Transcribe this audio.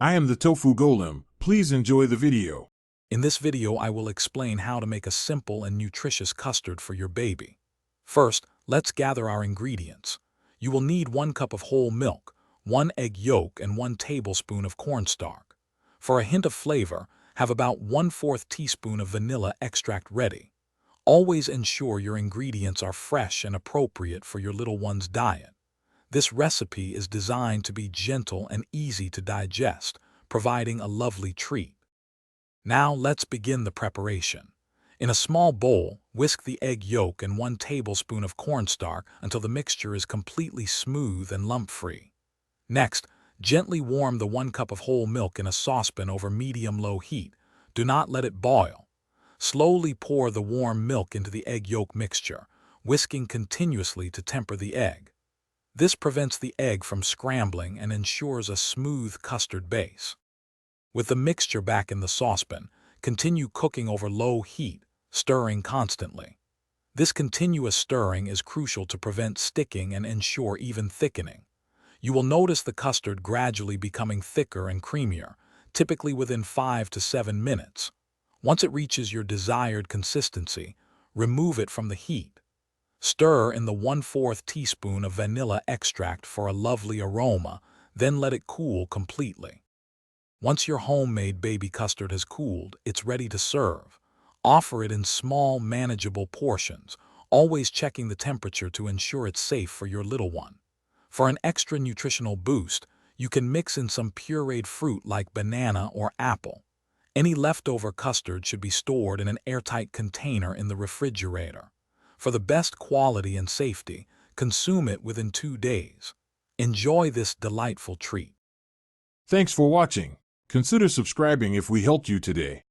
I am the Tofu Golem. Please enjoy the video. In this video, I will explain how to make a simple and nutritious custard for your baby. First, let's gather our ingredients. You will need 1 cup of whole milk, 1 egg yolk, and 1 tablespoon of cornstarch. For a hint of flavor, have about 1/4 teaspoon of vanilla extract ready. Always ensure your ingredients are fresh and appropriate for your little one's diet. This recipe is designed to be gentle and easy to digest, providing a lovely treat. Now let's begin the preparation. In a small bowl, whisk the egg yolk and 1 tablespoon of cornstarch until the mixture is completely smooth and lump-free. Next, gently warm the 1 cup of whole milk in a saucepan over medium-low heat. Do not let it boil. Slowly pour the warm milk into the egg yolk mixture, whisking continuously to temper the egg. This prevents the egg from scrambling and ensures a smooth custard base. With the mixture back in the saucepan, continue cooking over low heat, stirring constantly. This continuous stirring is crucial to prevent sticking and ensure even thickening. You will notice the custard gradually becoming thicker and creamier, typically within 5 to 7 minutes. Once it reaches your desired consistency, remove it from the heat. Stir in the 1/4 teaspoon of vanilla extract for a lovely aroma, then let it cool completely. Once your homemade baby custard has cooled, it's ready to serve. Offer it in small, manageable portions, always checking the temperature to ensure it's safe for your little one. For an extra nutritional boost, you can mix in some pureed fruit like banana or apple. Any leftover custard should be stored in an airtight container in the refrigerator. For the best quality and safety, consume it within 2 days. Enjoy this delightful treat. Thanks for watching. Consider subscribing if we helped you today.